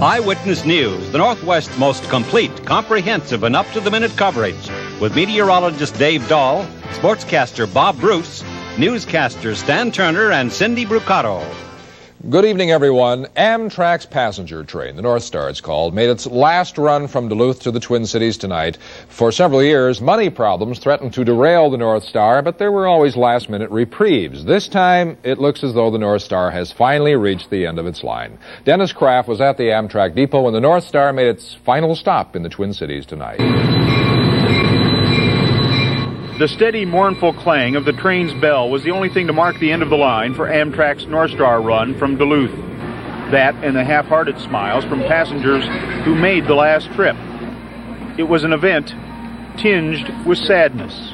Eyewitness News, the Northwest's most complete, comprehensive, and up-to-the-minute coverage. With meteorologist Dave Dahl, sportscaster Bob Bruce, newscasters Stan Turner and Cindy Brucato. Good evening, everyone. Amtrak's passenger train, the North Star it's called, made its last run from Duluth to the Twin Cities tonight. For several years, money problems threatened to derail the North Star, but there were always last-minute reprieves. This time, it looks as though the North Star has finally reached the end of its line. Dennis Kraft was at the Amtrak depot when the North Star made its final stop in the Twin Cities tonight. The steady, mournful clang of the train's bell was the only thing to mark the end of the line for Amtrak's North Star run from Duluth. That and the half-hearted smiles from passengers who made the last trip. It was an event tinged with sadness.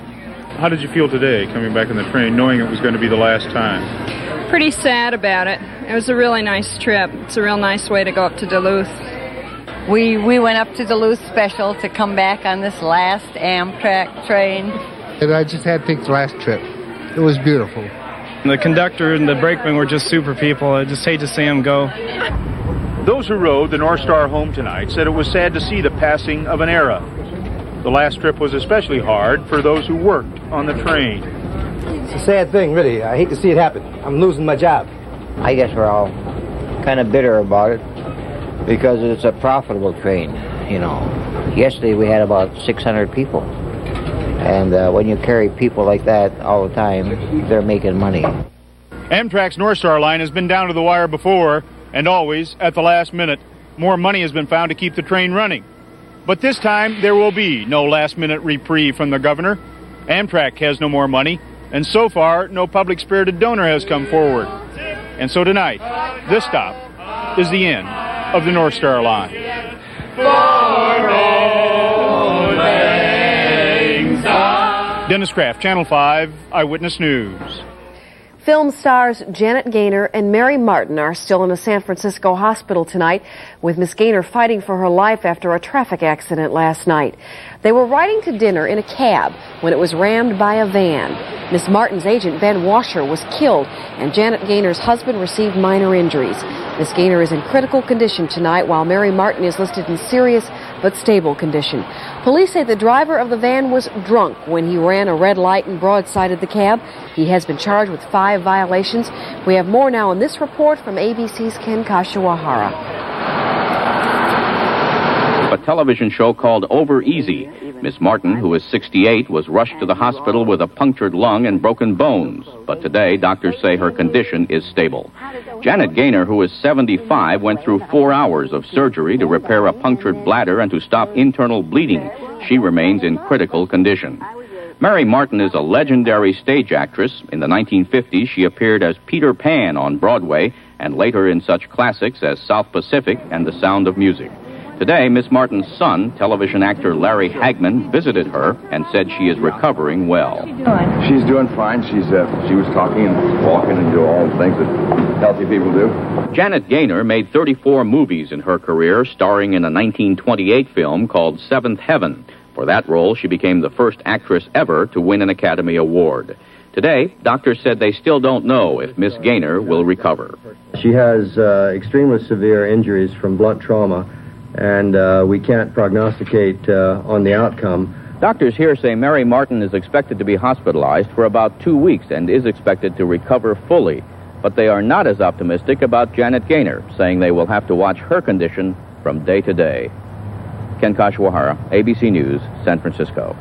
How did you feel today coming back in the train, knowing it was going to be the last time? Pretty sad about it. It was a really nice trip. It's a real nice way to go up to Duluth. We went up to Duluth special to come back on this last Amtrak train. And I just had picked the last trip. It was beautiful. The conductor and the brakeman were just super people. I just hate to see them go. Those who rode the North Star home tonight said it was sad to see the passing of an era. The last trip was especially hard for those who worked on the train. It's a sad thing, really. I hate to see it happen. I'm losing my job. I guess we're all kind of bitter about it because it's a profitable train, you know. Yesterday we had about 600 people. And when you carry people like that all the time, they're making money. Amtrak's North Star line has been down to the wire before, and always at the last minute. More money has been found to keep the train running. But this time, there will be no last-minute reprieve from the governor. Amtrak has no more money, and so far, no public-spirited donor has come forward. And so tonight, this stop is the end of the North Star line. Dennis Kraft, Channel 5, Eyewitness News. Film stars Janet Gaynor and Mary Martin are still in a San Francisco hospital tonight, with Miss Gaynor fighting for her life after a traffic accident last night. They were riding to dinner in a cab when it was rammed by a van. Miss Martin's agent, Ben Washer, was killed, and Janet Gaynor's husband received minor injuries. Miss Gaynor is in critical condition tonight, while Mary Martin is listed in serious but stable condition. Police say the driver of the van was drunk when he ran a red light and broadsided the cab. He has been charged with 5 violations. We have more now in this report from ABC's Ken Kashiwahara. A television show called Over Easy. Miss Martin, who is 68, was rushed to the hospital with a punctured lung and broken bones. But today, doctors say her condition is stable. Janet Gaynor, who is 75, went through 4 hours of surgery to repair a punctured bladder and to stop internal bleeding. She remains in critical condition. Mary Martin is a legendary stage actress. In the 1950s, she appeared as Peter Pan on Broadway and later in such classics as South Pacific and The Sound of Music. Today, Miss Martin's son, television actor Larry Hagman, visited her and said she is recovering well. She's doing fine. She was talking and walking and doing all the things that healthy people do. Janet Gaynor made 34 movies in her career, starring in a 1928 film called Seventh Heaven. For that role, she became the first actress ever to win an Academy Award. Today, doctors said they still don't know if Miss Gaynor will recover. She has extremely severe injuries from blunt trauma, and we can't prognosticate on the outcome. Doctors here say Mary Martin is expected to be hospitalized for about 2 weeks and is expected to recover fully. But they are not as optimistic about Janet Gaynor, saying they will have to watch her condition from day to day. Ken Kashiwahara, ABC News, San Francisco.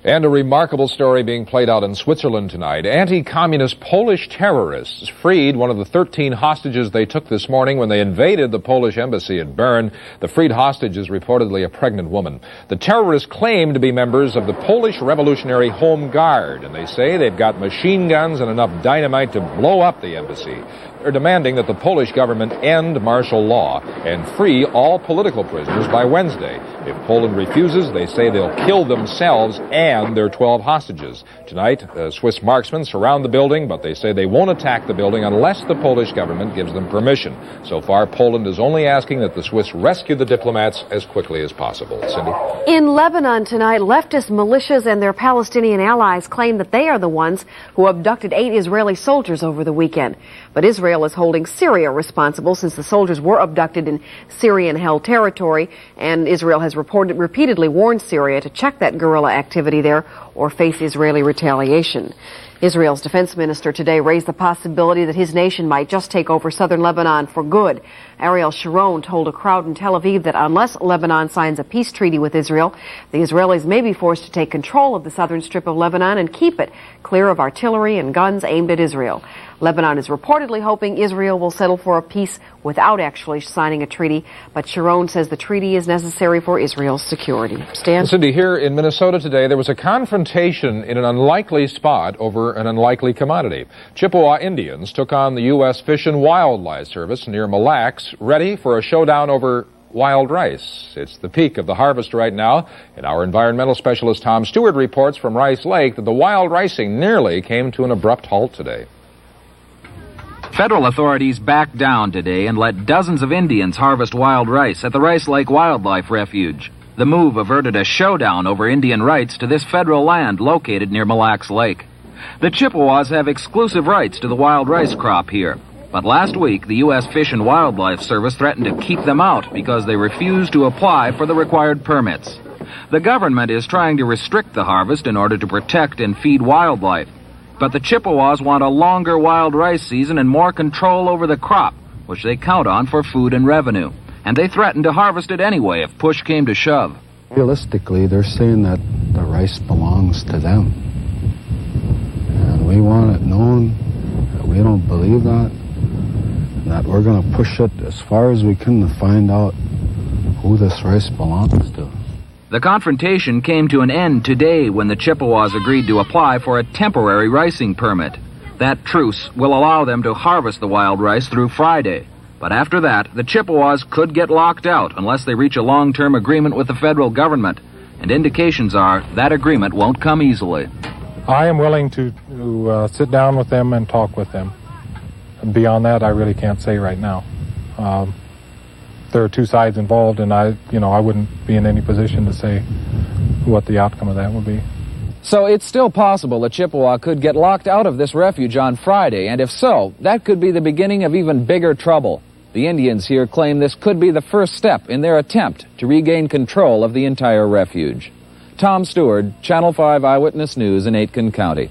And a remarkable story being played out in Switzerland tonight. Anti-communist Polish terrorists freed one of the 13 hostages they took this morning when they invaded the Polish embassy at Bern. The freed hostage is reportedly a pregnant woman. The terrorists claim to be members of the Polish Revolutionary Home Guard, and they say they've got machine guns and enough dynamite to blow up the embassy. They're demanding that the Polish government end martial law and free all political prisoners by Wednesday. If Poland refuses, they say they'll kill themselves and their 12 hostages. Tonight, Swiss marksmen surround the building, but they say they won't attack the building unless the Polish government gives them permission. So far, Poland is only asking that the Swiss rescue the diplomats as quickly as possible. Cindy? In Lebanon tonight, leftist militias and their Palestinian allies claim that they are the ones who abducted 8 Israeli soldiers over the weekend. But Israel is holding Syria responsible since the soldiers were abducted in Syrian-held territory, and Israel has repeatedly warned Syria to check that guerrilla activity there or face Israeli retaliation. Israel's defense minister today raised the possibility that his nation might just take over southern Lebanon for good. Ariel Sharon told a crowd in Tel Aviv that unless Lebanon signs a peace treaty with Israel, the Israelis may be forced to take control of the southern strip of Lebanon and keep it clear of artillery and guns aimed at Israel. Lebanon is reportedly hoping Israel will settle for a peace without actually signing a treaty, but Sharon says the treaty is necessary for Israel's security. Stan? Cindy, here in Minnesota today, there was a confrontation in an unlikely spot over an unlikely commodity. Chippewa Indians took on the U.S. Fish and Wildlife Service near Mille Lacs, ready for a showdown over wild rice. It's the peak of the harvest right now, and our environmental specialist Tom Stewart reports from Rice Lake that the wild ricing nearly came to an abrupt halt today. Federal authorities backed down today and let dozens of Indians harvest wild rice at the Rice Lake Wildlife Refuge. The move averted a showdown over Indian rights to this federal land located near Mille Lacs Lake. The Chippewas have exclusive rights to the wild rice crop here. But last week, the U.S. Fish and Wildlife Service threatened to keep them out because they refused to apply for the required permits. The government is trying to restrict the harvest in order to protect and feed wildlife. But the Chippewas want a longer wild rice season and more control over the crop, which they count on for food and revenue. And they threaten to harvest it anyway if push came to shove. Realistically, they're saying that the rice belongs to them. And we want it known that we don't believe that, and that we're going to push it as far as we can to find out who this rice belongs to. The confrontation came to an end today when the Chippewas agreed to apply for a temporary ricing permit. That truce will allow them to harvest the wild rice through Friday. But after that, the Chippewas could get locked out unless they reach a long-term agreement with the federal government. And indications are that agreement won't come easily. I am willing to sit down with them and talk with them. Beyond that, I really can't say right now. There are two sides involved, and I wouldn't be in any position to say what the outcome of that would be. So it's still possible that Chippewa could get locked out of this refuge on Friday, and if so, that could be the beginning of even bigger trouble. The Indians here claim this could be the first step in their attempt to regain control of the entire refuge. Tom Stewart, Channel 5 Eyewitness News in Aitkin County.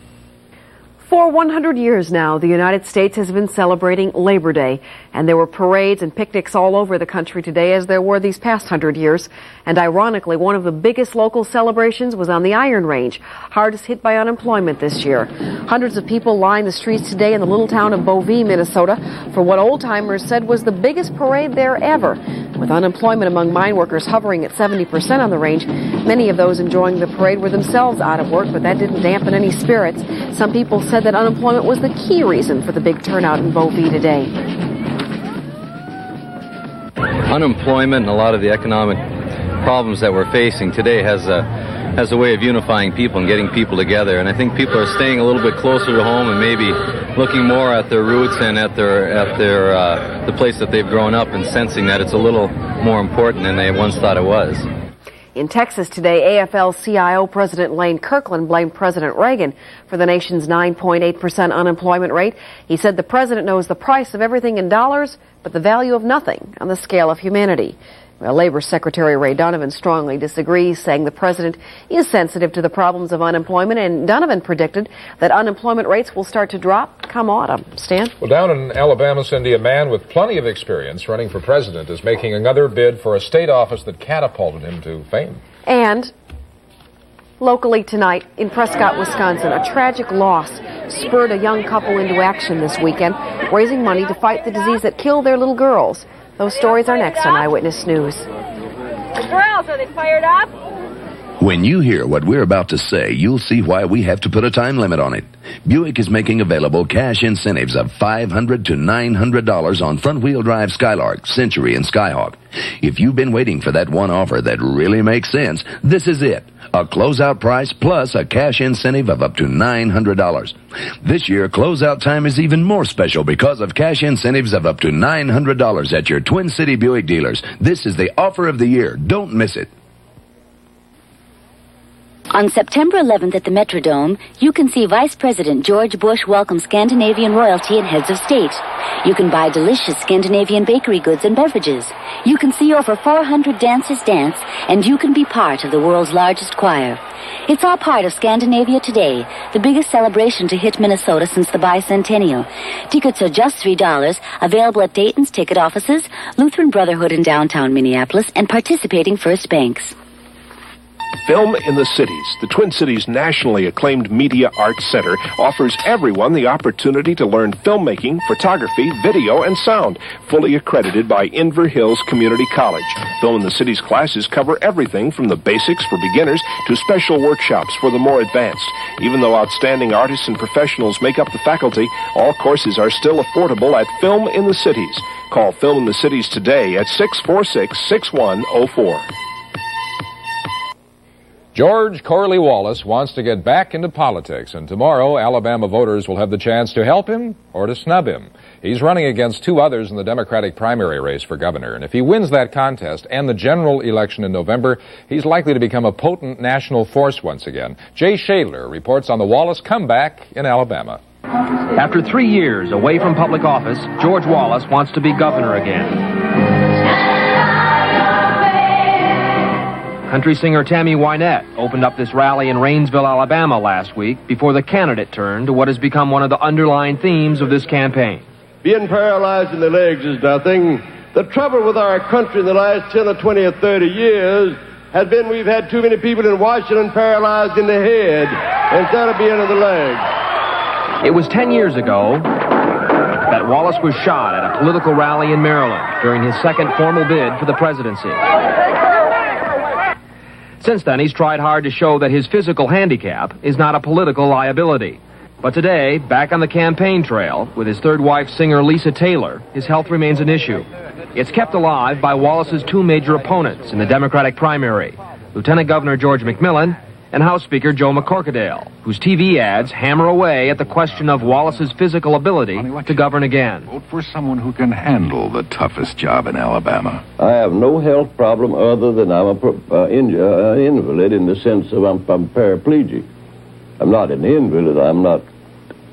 For 100 years now, the United States has been celebrating Labor Day, and there were parades and picnics all over the country today, as there were these past 100 years. And ironically, one of the biggest local celebrations was on the Iron Range, hardest hit by unemployment this year. Hundreds of people lined the streets today in the little town of Bovee, Minnesota, for what old-timers said was the biggest parade there ever. With unemployment among mine workers hovering at 70% on the range, many of those enjoying the parade were themselves out of work, but that didn't dampen any spirits. Some people said that unemployment was the key reason for the big turnout in Bovee today. Unemployment and a lot of the economic problems that we're facing today has a way of unifying people and getting people together. And I think people are staying a little bit closer to home and maybe looking more at their roots and at the place that they've grown up and sensing that it's a little more important than they once thought it was. In Texas today, AFL-CIO President Lane Kirkland blamed President Reagan for the nation's 9.8% unemployment rate. He said the president knows the price of everything in dollars, but the value of nothing on the scale of humanity. Well, Labor Secretary Ray Donovan strongly disagrees, saying the president is sensitive to the problems of unemployment, and Donovan predicted that unemployment rates will start to drop come autumn. Stan? Well, down in Alabama, Cindy, a man with plenty of experience running for president is making another bid for a state office that catapulted him to fame. And locally tonight in Prescott, Wisconsin, a tragic loss spurred a young couple into action this weekend, raising money to fight the disease that killed their little girls. Those stories are next on Eyewitness News. Girls, are they fired up? When you hear what we're about to say, you'll see why we have to put a time limit on it. Buick is making available cash incentives of $500 to $900 on front-wheel drive Skylark, Century, and Skyhawk. If you've been waiting for that one offer that really makes sense, this is it. A closeout price plus a cash incentive of up to $900. This year, closeout time is even more special because of cash incentives of up to $900 at your Twin City Buick dealers. This is the offer of the year. Don't miss it. On September 11th at the Metrodome, you can see Vice President George Bush welcome Scandinavian royalty and heads of state. You can buy delicious Scandinavian bakery goods and beverages. You can see over 400 dancers dance, and you can be part of the world's largest choir. It's all part of Scandinavia Today, the biggest celebration to hit Minnesota since the bicentennial. Tickets are just $3, available at Dayton's ticket offices, Lutheran Brotherhood in downtown Minneapolis, and participating First Banks. Film in the Cities, the Twin Cities nationally acclaimed media arts center, offers everyone the opportunity to learn filmmaking, photography, video, and sound, fully accredited by Inver Hills Community College. Film in the Cities classes cover everything from the basics for beginners to special workshops for the more advanced. Even though outstanding artists and professionals make up the faculty, all courses are still affordable at Film in the Cities. Call Film in the Cities today at 646-6104. George Corley Wallace wants to get back into politics, and tomorrow Alabama voters will have the chance to help him or to snub him. He's running against two others in the Democratic primary race for governor, and if he wins that contest and the general election in November, he's likely to become a potent national force once again. Jay Shadler reports on the Wallace comeback in Alabama. After 3 years away from public office, George Wallace wants to be governor again. Country singer Tammy Wynette opened up this rally in Rainsville, Alabama last week before the candidate turned to what has become one of the underlying themes of this campaign. Being paralyzed in the legs is nothing. The trouble with our country in the last 10 or 20 or 30 years has been we've had too many people in Washington paralyzed in the head instead of being in the legs. It was 10 years ago that Wallace was shot at a political rally in Maryland during his second formal bid for the presidency. Since then, he's tried hard to show that his physical handicap is not a political liability. But today, back on the campaign trail with his third wife, singer Lisa Taylor, his health remains an issue. It's kept alive by Wallace's two major opponents in the Democratic primary, Lieutenant Governor George McMillan and House Speaker Joe McCorkadale, whose TV ads hammer away at the question of Wallace's physical ability to govern again. Vote for someone who can handle the toughest job in Alabama. I have no health problem other than I'm an invalid in the sense of I'm paraplegic. I'm not an invalid. I'm not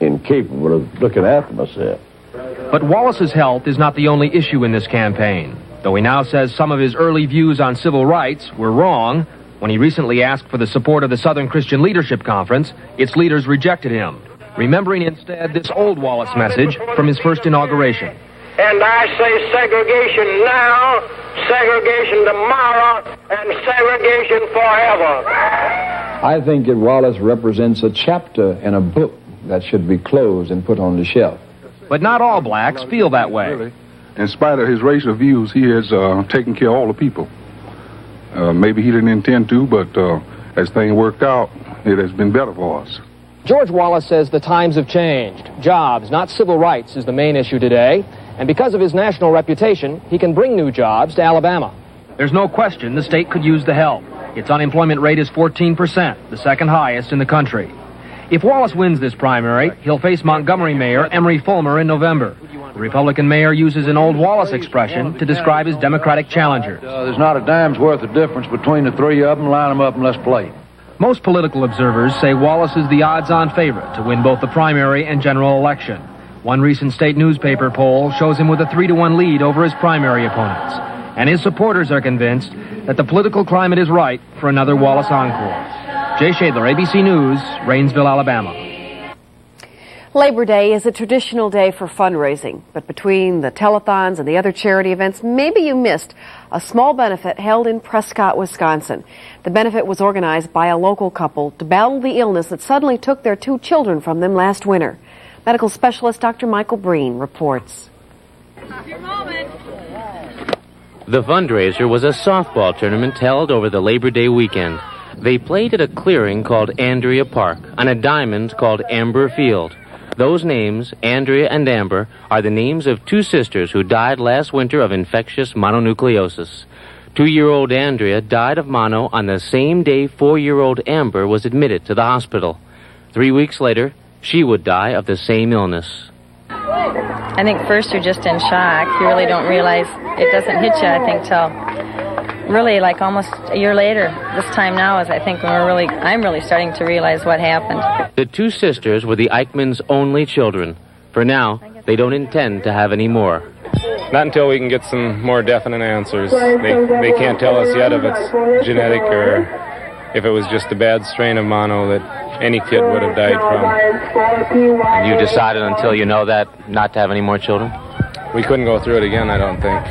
incapable of looking after myself. But Wallace's health is not the only issue in this campaign. Though he now says some of his early views on civil rights were wrong, when he recently asked for the support of the Southern Christian Leadership Conference, its leaders rejected him, remembering instead this old Wallace message from his first inauguration. And I say segregation now, segregation tomorrow, and segregation forever. I think that Wallace represents a chapter in a book that should be closed and put on the shelf. But not all blacks feel that way. In spite of his racial views, he has taken care of all the people. Maybe he didn't intend to, but as things worked out, it has been better for us. George Wallace says the times have changed. Jobs, not civil rights, is the main issue today. And because of his national reputation, he can bring new jobs to Alabama. There's no question the state could use the help. Its unemployment rate is 14%, the second highest in the country. If Wallace wins this primary, he'll face Montgomery Mayor Emery Fulmer in November. The Republican mayor uses an old Wallace expression to describe his Democratic challengers. There's not a dime's worth of difference between the three of them. Line them up and let's play. Most political observers say Wallace is the odds-on favorite to win both the primary and general election. One recent state newspaper poll shows him with a 3-to-1 lead over his primary opponents. And his supporters are convinced that the political climate is right for another Wallace encore. Jay Shadler, ABC News, Rainsville, Alabama. Labor Day is a traditional day for fundraising, but between the telethons and the other charity events, maybe you missed a small benefit held in Prescott, Wisconsin. The benefit was organized by a local couple to battle the illness that suddenly took their 2 children from them last winter. Medical specialist Dr. Michael Breen reports. The fundraiser was a softball tournament held over the Labor Day weekend. They played at a clearing called Andrea Park on a diamond called Amber Field. Those names, Andrea and Amber, are the names of 2 sisters who died last winter of infectious mononucleosis. 2-year-old Andrea died of mono on the same day 4-year-old Amber was admitted to the hospital. 3 weeks later, she would die of the same illness. I think first you're just in shock. You really don't realize it doesn't hit you, I think, till really like almost a year later. This time now is, I think, when I'm really starting to realize what happened. The two sisters were the Eichmanns' only children. For now, they don't intend to have any more. Not until we can get some more definite answers. They can't tell us yet if it's genetic or if it was just a bad strain of mono that any kid would have died from. And you decided until you know that not to have any more children? We couldn't go through it again, I don't think.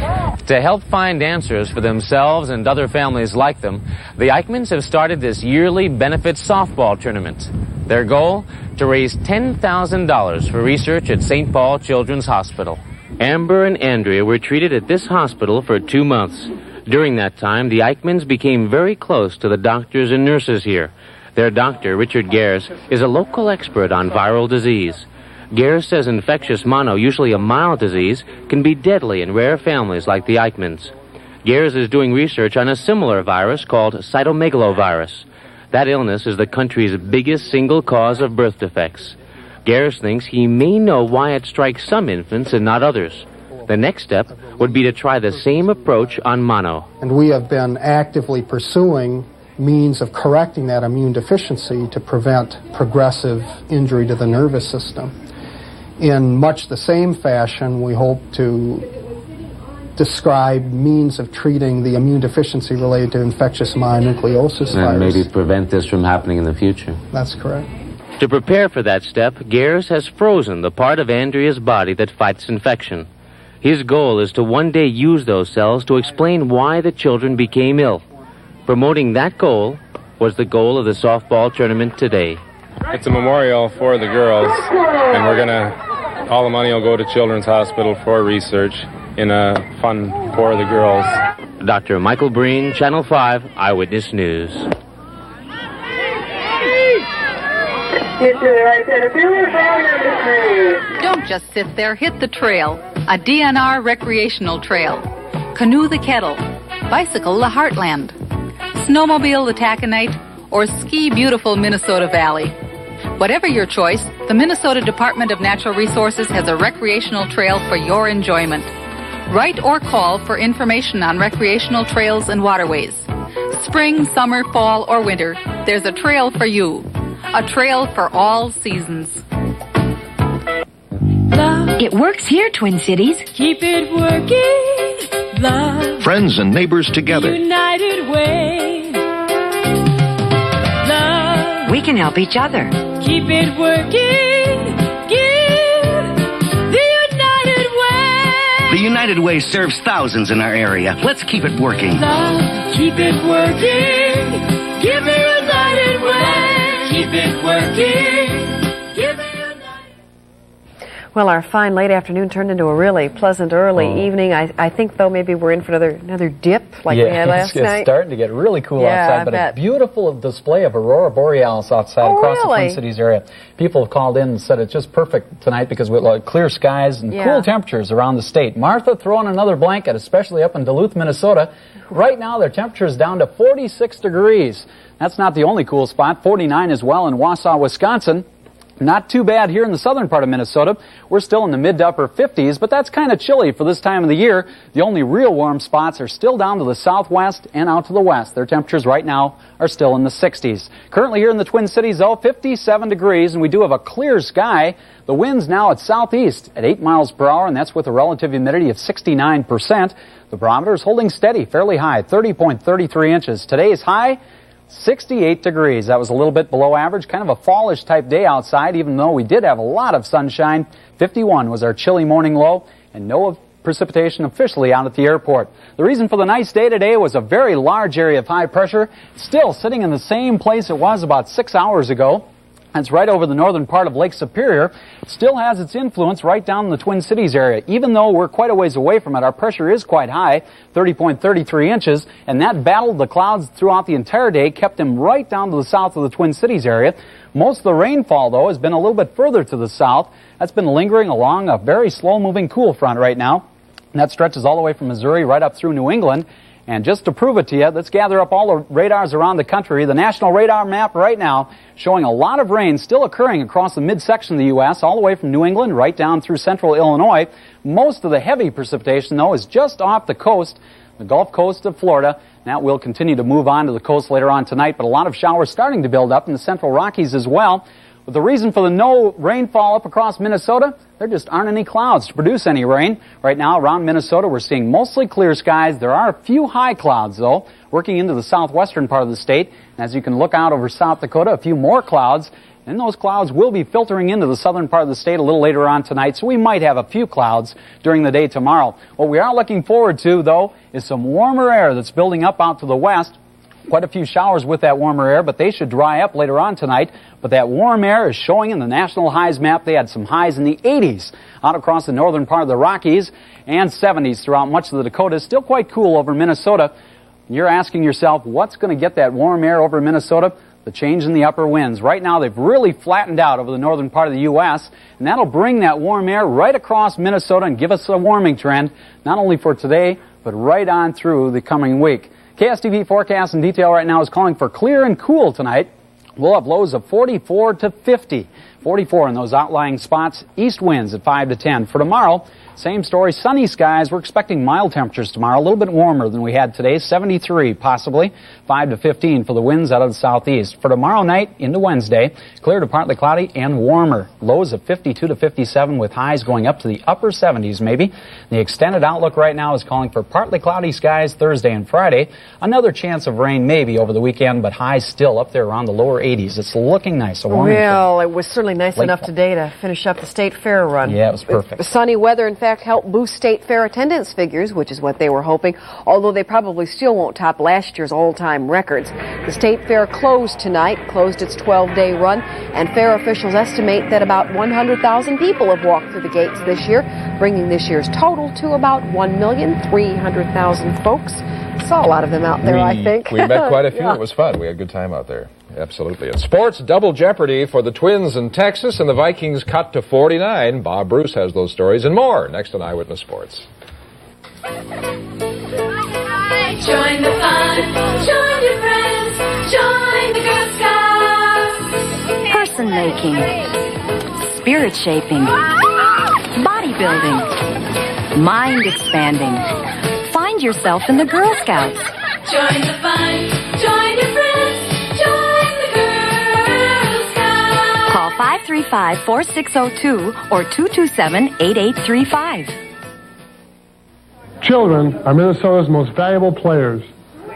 To help find answers for themselves and other families like them, the Eichmanns have started this yearly benefit softball tournament. Their goal? To raise $10,000 for research at St. Paul Children's Hospital. Amber and Andrea were treated at this hospital for 2 months. During that time, the Eichmanns became very close to the doctors and nurses here. Their doctor, Richard Gers, is a local expert on viral disease. Gers says infectious mono, usually a mild disease, can be deadly in rare families like the Eichmanns. Gers is doing research on a similar virus called cytomegalovirus. That illness is the country's biggest single cause of birth defects. Gers thinks he may know why it strikes some infants and not others. The next step would be to try the same approach on mono. And we have been actively pursuing means of correcting that immune deficiency to prevent progressive injury to the nervous system. In much the same fashion, we hope to describe means of treating the immune deficiency related to infectious mononucleosis virus. And maybe prevent this from happening in the future. That's correct. To prepare for that step, Gers has frozen the part of Andrea's body that fights infection. His goal is to one day use those cells to explain why the children became ill. Promoting that goal was the goal of the softball tournament today. It's a memorial for the girls, and all the money will go to Children's Hospital for research in a fund for the girls. Dr. Michael Breen, Channel 5, Eyewitness News. Don't just sit there, hit the trail. A DNR recreational trail. Canoe the Kettle. Bicycle the Heartland. Snowmobile the Taconite. Or ski beautiful Minnesota Valley. Whatever your choice, the Minnesota Department of Natural Resources has a recreational trail for your enjoyment. Write or call for information on recreational trails and waterways. Spring, summer, fall, or winter, there's a trail for you. A trail for all seasons. It works here, Twin Cities. Keep it working. Love. Friends and neighbors together. United Way. Love. We can help each other. Keep it working. Give the United Way. The United Way serves thousands in our area. Let's keep it working. Love. Keep it working. Give the United Way. Keep it working. Give it. Well, our fine late afternoon turned into a really pleasant early evening. I think, though, maybe we're in for another dip like we had last night. It's starting to get really cool outside, but a beautiful display of Aurora Borealis outside across the Twin Cities area. People have called in and said it's just perfect tonight because we have clear skies and cool temperatures around the state. Martha, throw on another blanket, especially up in Duluth, Minnesota. Right now, their temperature is down to 46 degrees. That's not the only cool spot. 49 as well in Wausau, Wisconsin. Not too bad here in the southern part of Minnesota. We're still in the mid to upper 50s, but that's kind of chilly for this time of the year. The only real warm spots are still down to the southwest and out to the west. Their temperatures right now are still in the 60s. Currently here in the Twin Cities, though, 57 degrees, and we do have a clear sky. The wind's now at southeast at 8 miles per hour, and that's with a relative humidity of 69%. The barometer is holding steady, fairly high, 30.33 inches. Today's high, 68 degrees. That was a little bit below average, kind of a fallish type day outside, even though we did have a lot of sunshine. 51 was our chilly morning low, and no precipitation officially out at the airport. The reason for the nice day today was a very large area of high pressure, still sitting in the same place it was about 6 hours ago. That's right over the northern part of Lake Superior. It still has its influence right down in the Twin Cities area. Even though we're quite a ways away from it, our pressure is quite high, 30.33 inches, and that battled the clouds throughout the entire day, kept them right down to the south of the Twin Cities area. Most of the rainfall, though, has been a little bit further to the south. That's been lingering along a very slow-moving cool front right now. And that stretches all the way from Missouri right up through New England. And just to prove it to you, let's gather up all the radars around the country. The national radar map right now showing a lot of rain still occurring across the midsection of the U.S., all the way from New England right down through central Illinois. Most of the heavy precipitation, though, is just off the coast. the Gulf Coast of Florida. That will continue to move on to the coast later on tonight, but a lot of showers starting to build up in the central Rockies as well. But the reason for the no rainfall up across Minnesota, there just aren't any clouds to produce any rain. Right now around Minnesota, we're seeing mostly clear skies. There are a few high clouds, though, working into the southwestern part of the state. And as you can look out over South Dakota, a few more clouds. And those clouds will be filtering into the southern part of the state a little later on tonight, so we might have a few clouds during the day tomorrow. What we are looking forward to, though, is some warmer air that's building up out to the west. Quite a few showers with that warmer air, but they should dry up later on tonight. But that warm air is showing in the national highs map. They had some highs in the 80s out across the northern part of the Rockies and 70s throughout much of the Dakotas. Still quite cool over Minnesota. You're asking yourself, what's going to get that warm air over Minnesota? The change in the upper winds. Right now, they've really flattened out over the northern part of the U.S., and that'll bring that warm air right across Minnesota and give us a warming trend, not only for today, but right on through the coming week. KSTP forecast in detail right now is calling for clear and cool tonight. We'll have lows of 44 to 50. 44 in those outlying spots. East winds at 5 to 10. For tomorrow, same story, sunny skies. We're expecting mild temperatures tomorrow, a little bit warmer than we had today, 73 possibly, 5 to 15 for the winds out of the southeast. For tomorrow night into Wednesday, clear to partly cloudy and warmer. Lows of 52 to 57 with highs going up to the upper 70s maybe. The extended outlook right now is calling for partly cloudy skies Thursday and Friday. Another chance of rain maybe over the weekend, but highs still up there around the lower 80s. It's looking nice. Well, it was certainly nice enough today to finish up the state fair run. Yeah, it was perfect. Sunny weather, in fact, helped boost state fair attendance figures, which is what they were hoping, although they probably still won't top last year's all-time records. The state fair closed tonight, closed its 12-day run, and fair officials estimate that about 100,000 people have walked through the gates this year, bringing this year's total to about 1,300,000 folks. Saw a lot of them out there, I think. We met quite a few. Yeah. It was fun. We had a good time out there. Absolutely. In sports, double jeopardy for the Twins in Texas, and the Vikings cut to 49. Bob Bruce has those stories and more next on Eyewitness Sports. Join the fun, join your friends, join the Girl Scouts. Person making, spirit shaping, bodybuilding, mind expanding. Find yourself in the Girl Scouts. Join the fun, join your friends, join the Girl Scouts. Call 535-4602 or 227-8835. Children are Minnesota's most valuable players,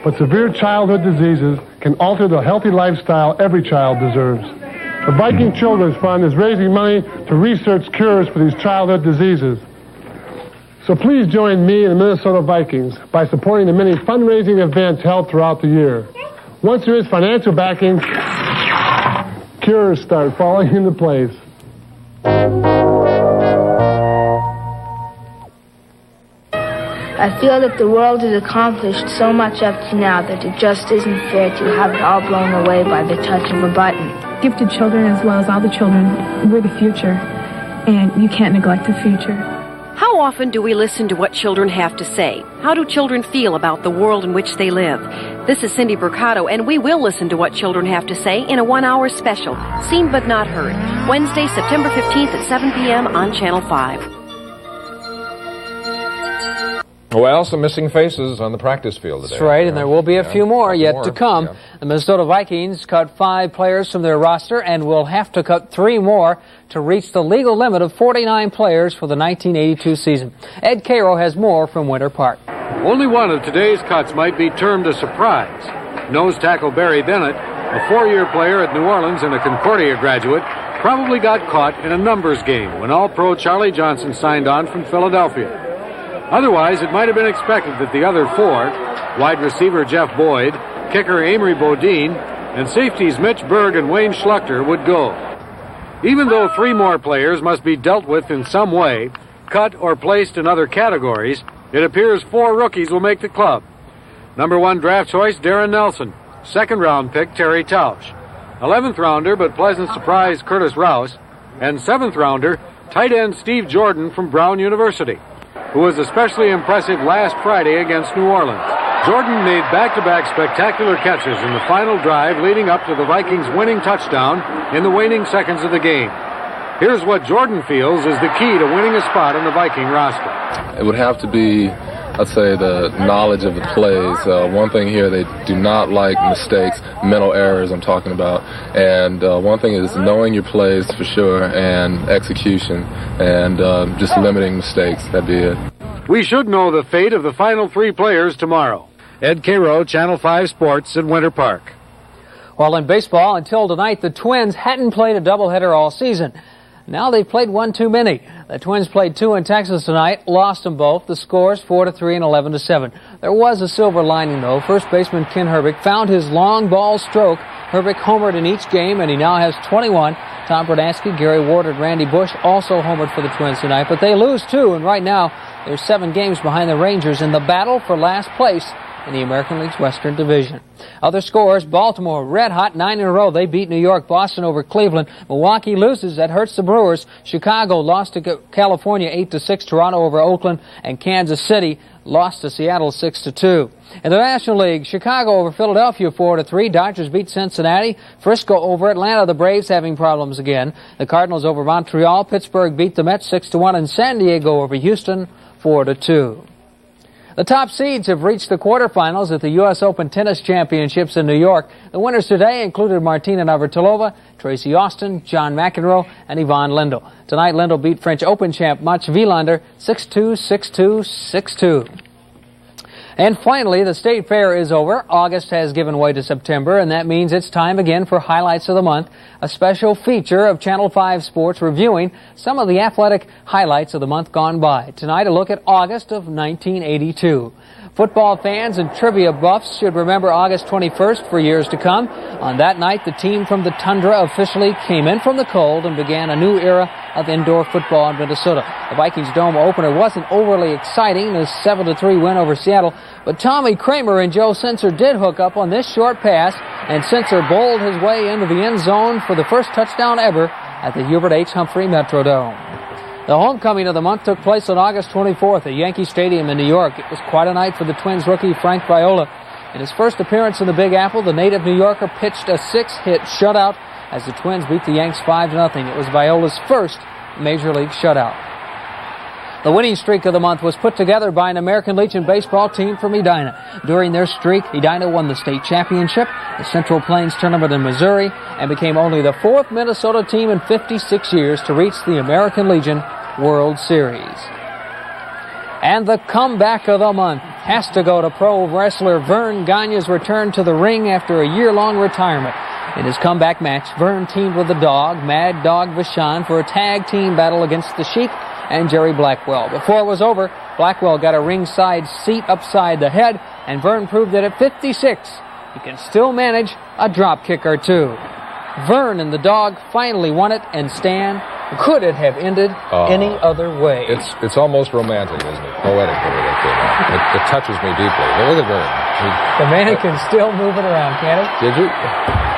but severe childhood diseases can alter the healthy lifestyle every child deserves. The Viking Children's Fund is raising money to research cures for these childhood diseases. So please join me and the Minnesota Vikings by supporting the many fundraising events held throughout the year. Once there is financial backing, cures start falling into place. I feel that the world has accomplished so much up to now that it just isn't fair to have it all blown away by the touch of a button. Gifted children, as well as all the children, we're the future, and you can't neglect the future. How often do we listen to what children have to say? How do children feel about the world in which they live? This is Cindy Burcato, and we will listen to what children have to say in a one-hour special, Seen But Not Heard, Wednesday, September 15th at 7 p.m. on Channel 5. Well, some missing faces on the practice field today. That's right, and there will be a few more yet to come. Yeah. The Minnesota Vikings cut 5 players from their roster and will have to cut 3 more to reach the legal limit of 49 players for the 1982 season. Ed Cairo has more from Winter Park. Only one of today's cuts might be termed a surprise. Nose tackle Barry Bennett, a 4-year player at New Orleans and a Concordia graduate, probably got caught in a numbers game when All-Pro Charlie Johnson signed on from Philadelphia. Otherwise, it might have been expected that the other 4, wide receiver Jeff Boyd, kicker Amory Bodine, and safeties Mitch Berg and Wayne Schluchter would go. Even though 3 more players must be dealt with in some way, cut or placed in other categories, it appears 4 rookies will make the club. Number 1 draft choice Darren Nelson, 2nd round pick Terry Tausch, 11th rounder but pleasant surprise Curtis Rouse, and 7th rounder tight end Steve Jordan from Brown University, who was especially impressive last Friday against New Orleans. Jordan made back-to-back spectacular catches in the final drive leading up to the Vikings' winning touchdown in the waning seconds of the game. Here's what Jordan feels is the key to winning a spot on the Viking roster. It would have to be I'd say the knowledge of the plays. One thing here, they do not like mistakes, mental errors I'm talking about. And one thing is knowing your plays for sure, and execution, and just limiting mistakes. That'd be it. We should know the fate of the final 3 players tomorrow. Ed Cairo, Channel 5 Sports at Winter Park. Well, in baseball, until tonight, the Twins hadn't played a doubleheader all season. Now they've played one too many. The Twins played 2 in Texas tonight, lost them both. The scores 4-3 and 11-7. There was a silver lining, though. First baseman Ken Herbig found his long ball stroke. Herbig homered in each game, and he now has 21. Tom Berdansky, Gary Ward, and Randy Bush also homered for the Twins tonight, but they lose 2, and right now they're 7 games behind the Rangers in the battle for last place in the American League's Western Division. Other scores, Baltimore red hot 9 in a row. They beat New York, Boston over Cleveland. Milwaukee loses. That hurts the Brewers. Chicago lost to California 8-6. Toronto over Oakland, and Kansas City lost to Seattle 6-2. In the National League, Chicago over Philadelphia 4-3. Dodgers beat Cincinnati. Frisco over Atlanta. The Braves having problems again. The Cardinals over Montreal. Pittsburgh beat the Mets 6-1, and San Diego over Houston 4-2. The top seeds have reached the quarterfinals at the U.S. Open Tennis Championships in New York. The winners today included Martina Navratilova, Tracy Austin, John McEnroe, and Yvonne Lendl. Tonight, Lendl beat French Open champ Mats Wilander 6-2, 6-2, 6-2. And finally, the State Fair is over. August has given way to September, and that means it's time again for Highlights of the Month, a special feature of Channel 5 Sports reviewing some of the athletic highlights of the month gone by. Tonight, a look at August of 1982. Football fans and trivia buffs should remember August 21st for years to come. On that night, the team from the tundra officially came in from the cold and began a new era of indoor football in Minnesota. The Vikings dome opener wasn't overly exciting, the 7-3 win over Seattle, but Tommy Kramer and Joe Sensor did hook up on this short pass, and Sensor bowled his way into the end zone for the first touchdown ever at the Hubert H. Humphrey Metrodome. The homecoming of the month took place on August 24th at Yankee Stadium in New York. It was quite a night for the Twins rookie Frank Viola. In his first appearance in the Big Apple, the native New Yorker pitched a 6-hit shutout as the Twins beat the Yanks 5-0. It was Viola's first Major League shutout. The winning streak of the month was put together by an American Legion baseball team from Edina. During their streak, Edina won the state championship, the Central Plains Tournament in Missouri, and became only the 4th Minnesota team in 56 years to reach the American Legion World Series. And the comeback of the month has to go to pro wrestler Vern Gagne's return to the ring after a year-long retirement. In his comeback match, Vern teamed with the Dog, Mad Dog Vachon, for a tag team battle against the Sheik and Jerry Blackwell. Before it was over, Blackwell got a ringside seat upside the head, and Vern proved that at 56, he can still manage a drop kick or two. Vern and the Dog finally won it, and Stan, could it have ended any other way? It's almost romantic, isn't it? Poetic the way that came out. It touches me deeply. Look at Vern. The man can still move it around, can't he? Did you?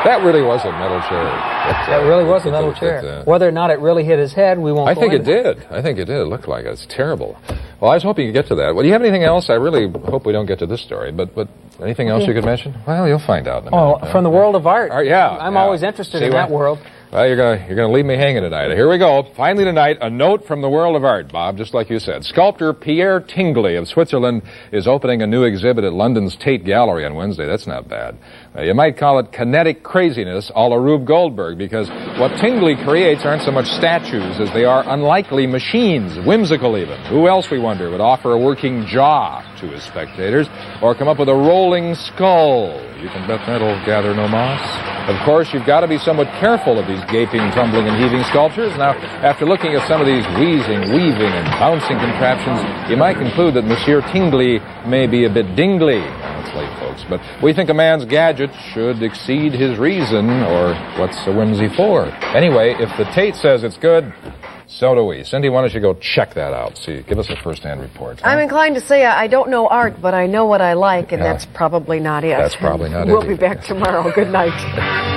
That really was a metal chair. That really was a metal chair. Whether or not it really hit his head, we won't. I think it did. I think it did. It looked like it. It's terrible. Well, I was hoping you could get to that. Well, do you have anything else? I really hope we don't get to this story, but anything else you could mention? Well, you'll find out in a minute. Oh, from the world of art. Yeah. I'm always interested in that world. Well, you're gonna leave me hanging tonight. Here we go. Finally tonight, a note from the world of art, Bob, just like you said. Sculptor Pierre Tingley of Switzerland is opening a new exhibit at London's Tate Gallery on Wednesday. That's not bad. You might call it kinetic craziness a la Rube Goldberg, because what Tingley creates aren't so much statues as they are unlikely machines, whimsical even. Who else, we wonder, would offer a working jaw to his spectators or come up with a rolling skull? You can bet that'll gather no moss. Of course, you've got to be somewhat careful of these gaping, tumbling, and heaving sculptures. Now, after looking at some of these wheezing, weaving, and bouncing contraptions, you might conclude that Monsieur Tingley may be a bit dingly. It's late, folks, but we think a man's gadget should exceed his reason, or what's a whimsy for? Anyway, if the Tate says it's good, so do we. Cindy, why don't you go check that out? See, give us a first-hand report. Huh? I'm inclined to say I don't know art, but I know what I like, and that's probably not it. That's probably not it. We'll be back tomorrow. Good night.